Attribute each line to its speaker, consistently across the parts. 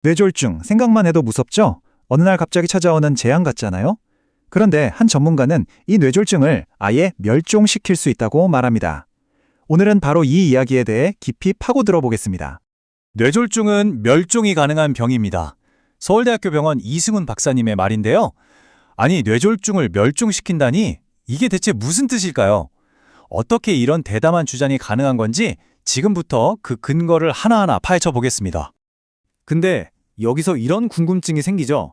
Speaker 1: 뇌졸중, 생각만 해도 무섭죠? 어느 날 갑자기 찾아오는 재앙 같잖아요? 그런데 한 전문가는 이 뇌졸중을 아예 멸종시킬 수 있다고 말합니다. 오늘은 바로 이 이야기에 대해 깊이 파고들어 보겠습니다.
Speaker 2: 뇌졸중은 멸종이 가능한 병입니다. 서울대학교 병원 이승훈 박사님의 말인데요. 아니, 뇌졸중을 멸종시킨다니? 이게 대체 무슨 뜻일까요? 어떻게 이런 대담한 주장이 가능한 건지 지금부터 그 근거를 하나하나 파헤쳐 보겠습니다. 근데 여기서 이런 궁금증이 생기죠.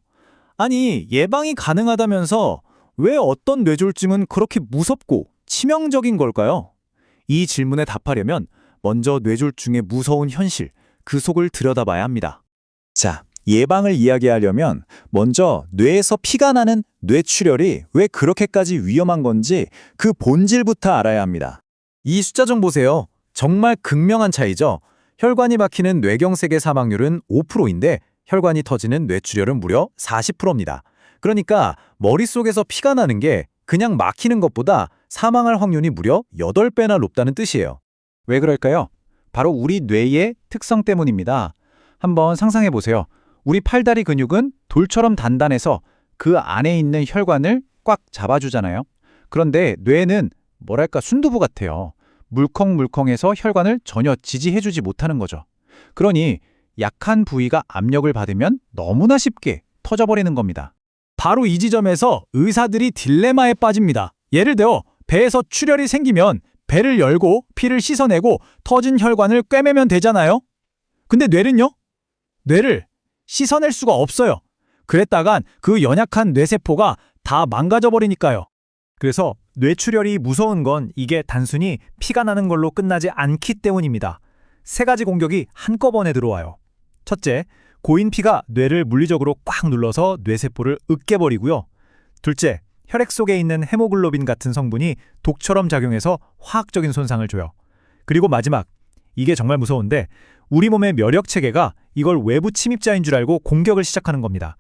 Speaker 2: 아니, 예방이 가능하다면서 왜 어떤 뇌졸중은 그렇게 무섭고 치명적인 걸까요? 이 질문에 답하려면 먼저 뇌졸중의 무서운 현실, 그 속을 들여다봐야 합니다. 자, 예방을 이야기하려면 먼저 뇌에서 피가 나는 뇌출혈이 왜 그렇게까지 위험한 건지 그 본질부터 알아야 합니다. 이 숫자 좀 보세요. 정말 극명한 차이죠. 혈관이 막히는 뇌경색의 사망률은 5%인데 혈관이 터지는 뇌출혈은 무려 40%입니다. 그러니까 머릿속에서 피가 나는 게 그냥 막히는 것보다 사망할 확률이 무려 8배나 높다는 뜻이에요.
Speaker 1: 왜 그럴까요? 바로 우리 뇌의 특성 때문입니다. 한번 상상해 보세요. 우리 팔다리 근육은 돌처럼 단단해서 그 안에 있는 혈관을 꽉 잡아주잖아요. 그런데 뇌는 뭐랄까 순두부 같아요. 물컹물컹해서 혈관을 전혀 지지해주지 못하는 거죠. 그러니 약한 부위가 압력을 받으면 너무나 쉽게 터져버리는 겁니다.
Speaker 2: 바로 이 지점에서 의사들이 딜레마에 빠집니다. 예를 들어 배에서 출혈이 생기면 배를 열고 피를 씻어내고 터진 혈관을 꿰매면 되잖아요. 근데 뇌는요? 뇌를 씻어낼 수가 없어요. 그랬다간 그 연약한 뇌세포가 다 망가져버리니까요. 그래서 뇌출혈이 무서운 건 이게 단순히 피가 나는 걸로 끝나지 않기 때문입니다. 세 가지 공격이 한꺼번에 들어와요. 첫째, 고인 피가 뇌를 물리적으로 꽉 눌러서 뇌세포를 으깨버리고요. 둘째, 혈액 속에 있는 헤모글로빈 같은 성분이 독처럼 작용해서 화학적인 손상을 줘요. 그리고 마지막, 이게 정말 무서운데 우리 몸의 면역 체계가 이걸 외부 침입자인 줄 알고 공격을 시작하는 겁니다.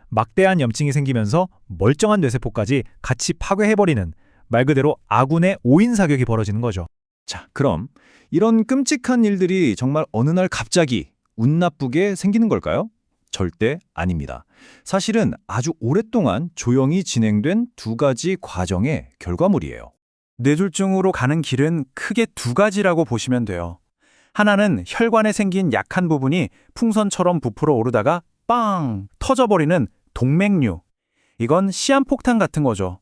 Speaker 2: 막대한 염증이 생기면서 멀쩡한 뇌세포까지 같이 파괴해버리는 말 그대로 아군의 오인사격이 벌어지는 거죠. 자, 그럼 이런 끔찍한 일들이 정말 어느 날 갑자기 운 나쁘게 생기는 걸까요? 절대 아닙니다. 사실은 아주 오랫동안 조용히 진행된 두 가지 과정의 결과물이에요. 뇌졸중으로 가는 길은 크게 두 가지라고 보시면 돼요. 하나는 혈관에 생긴 약한 부분이 풍선처럼 부풀어 오르다가 빵! 터져버리는 동맥류. 이건 시한폭탄 같은 거죠.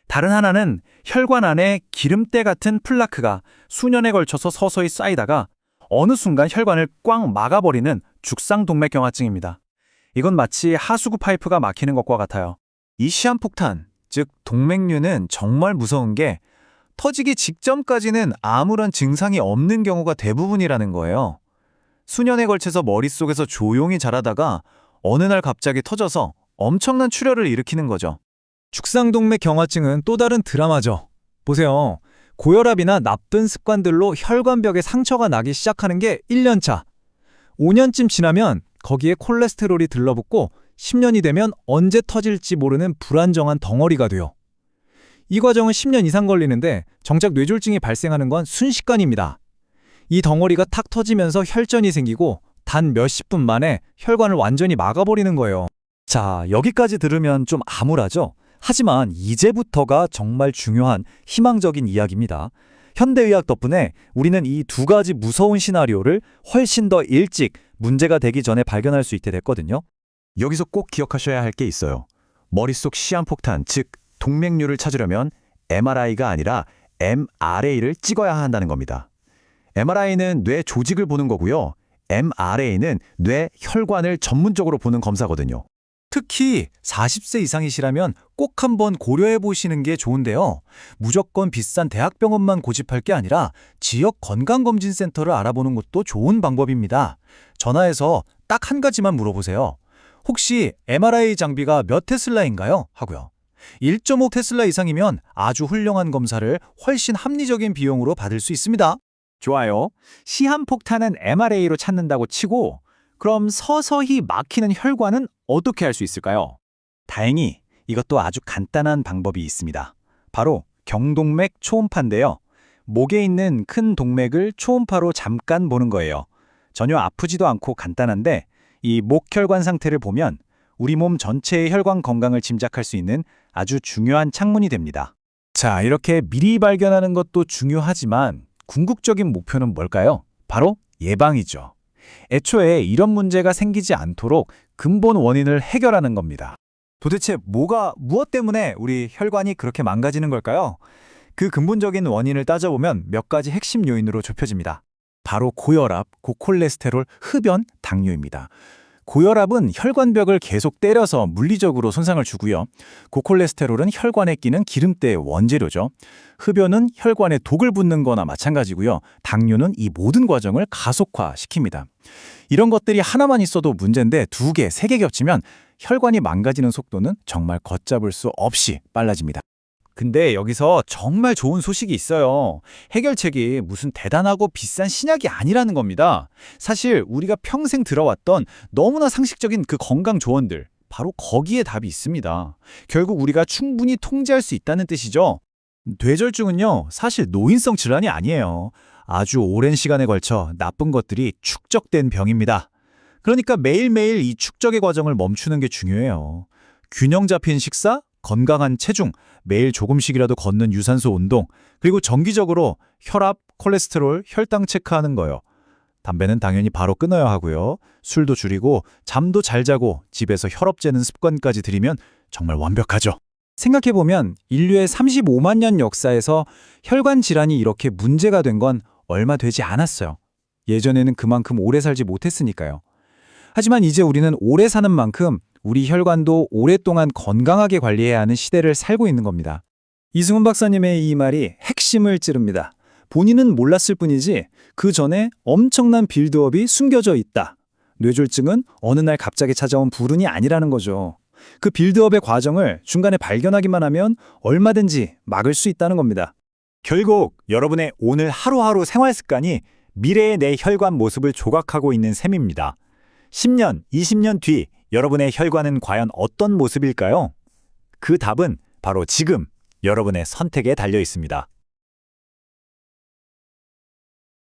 Speaker 2: 다른 하나는 혈관 안에 기름때 같은 플라크가 수년에 걸쳐서 서서히 쌓이다가 어느 순간 혈관을 꽉 막아버리는 죽상동맥경화증입니다. 이건 마치 하수구 파이프가 막히는 것과 같아요. 이 시한폭탄, 즉 동맥류는 정말 무서운 게 터지기 직전까지는 아무런 증상이 없는 경우가 대부분이라는 거예요. 수년에 걸쳐서 머릿속에서 조용히 자라다가 어느 날 갑자기 터져서 엄청난 출혈을 일으키는 거죠. 죽상동맥경화증은 또 다른 드라마죠. 보세요. 고혈압이나 나쁜 습관들로 혈관벽에 상처가 나기 시작하는 게 1년 차. 5년쯤 지나면 거기에 콜레스테롤이 들러붙고 10년이 되면 언제 터질지 모르는 불안정한 덩어리가 돼요. 이 과정은 10년 이상 걸리는데 정작 뇌졸중이 발생하는 건 순식간입니다. 이 덩어리가 탁 터지면서 혈전이 생기고 단 몇십 분 만에 혈관을 완전히 막아버리는 거예요. 자, 여기까지 들으면 좀 암울하죠? 하지만 이제부터가 정말 중요한 희망적인 이야기입니다. 현대의학 덕분에 우리는 이 두 가지 무서운 시나리오를 훨씬 더 일찍 문제가 되기 전에 발견할 수 있게 됐거든요. 여기서 꼭 기억하셔야 할 게 있어요. 머릿속 시한폭탄, 즉 동맥류를 찾으려면 MRI가 아니라 MRA를 찍어야 한다는 겁니다. MRI는 뇌 조직을 보는 거고요. MRA는 뇌 혈관을 전문적으로 보는 검사거든요. 특히 40세 이상이시라면 꼭 한번 고려해 보시는 게 좋은데요. 무조건 비싼 대학병원만 고집할 게 아니라 지역 건강검진센터를 알아보는 것도 좋은 방법입니다. 전화해서 딱 한 가지만 물어보세요. 혹시 MRI 장비가 몇 테슬라인가요? 하고요. 1.5 테슬라 이상이면 아주 훌륭한 검사를 훨씬 합리적인 비용으로 받을 수 있습니다. 좋아요. 시한폭탄은 MRA로 찾는다고 치고 그럼 서서히 막히는 혈관은 어떻게 할 수 있을까요? 다행히 이것도 아주 간단한 방법이 있습니다. 바로 경동맥 초음파인데요. 목에 있는 큰 동맥을 초음파로 잠깐 보는 거예요. 전혀 아프지도 않고 간단한데
Speaker 1: 이 목혈관 상태를 보면 우리 몸 전체의 혈관 건강을 짐작할 수 있는 아주 중요한 창문이 됩니다.
Speaker 2: 자, 이렇게 미리 발견하는 것도 중요하지만 궁극적인 목표는 뭘까요? 바로 예방이죠. 애초에 이런 문제가 생기지 않도록 근본 원인을 해결하는 겁니다.
Speaker 3: 도대체 무엇 때문에 우리 혈관이 그렇게 망가지는 걸까요? 그 근본적인 원인을 따져보면 몇 가지 핵심 요인으로 좁혀집니다.
Speaker 2: 바로 고혈압, 고콜레스테롤, 흡연, 당뇨입니다. 고혈압은 혈관벽을 계속 때려서 물리적으로 손상을 주고요. 고콜레스테롤은 혈관에 끼는 기름때의 원재료죠. 흡연은 혈관에 독을 붓는 거나 마찬가지고요. 당뇨는 이 모든 과정을 가속화시킵니다. 이런 것들이 하나만 있어도 문제인데 2개, 3개 겹치면 혈관이 망가지는 속도는 정말 걷잡을 수 없이 빨라집니다.
Speaker 1: 근데 여기서 정말 좋은 소식이 있어요. 해결책이 무슨 대단하고 비싼 신약이 아니라는 겁니다. 사실 우리가 평생 들어왔던 너무나 상식적인 그 건강 조언들, 바로 거기에 답이 있습니다. 결국 우리가 충분히 통제할 수 있다는 뜻이죠.
Speaker 2: 뇌졸중은요, 사실 노인성 질환이 아니에요. 아주 오랜 시간에 걸쳐 나쁜 것들이 축적된 병입니다. 그러니까 매일매일 이 축적의 과정을 멈추는 게 중요해요. 균형 잡힌 식사, 건강한 체중, 매일 조금씩이라도 걷는 유산소 운동, 그리고 정기적으로 혈압, 콜레스테롤, 혈당 체크하는 거요. 담배는 당연히 바로 끊어야 하고요. 술도 줄이고 잠도 잘 자고 집에서 혈압 재는 습관까지 들이면 정말 완벽하죠.
Speaker 1: 생각해보면 인류의 35만 년 역사에서 혈관 질환이 이렇게 문제가 된 건 얼마 되지 않았어요. 예전에는 그만큼 오래 살지 못했으니까요. 하지만 이제 우리는 오래 사는 만큼 우리 혈관도 오랫동안 건강하게 관리해야 하는 시대를 살고 있는 겁니다.
Speaker 2: 이승훈 박사님의 이 말이 핵심을 찌릅니다. 본인은 몰랐을 뿐이지 그 전에 엄청난 빌드업이 숨겨져 있다. 뇌졸중은 어느 날 갑자기 찾아온 불운이 아니라는 거죠. 그 빌드업의 과정을 중간에 발견하기만 하면 얼마든지 막을 수 있다는 겁니다.
Speaker 3: 결국 여러분의 오늘 하루하루 생활 습관이 미래의 내 혈관 모습을 조각하고 있는 셈입니다. 10년, 20년 뒤 여러분의 혈관은 과연 어떤 모습일까요? 그 답은 바로 지금 여러분의 선택에 달려 있습니다.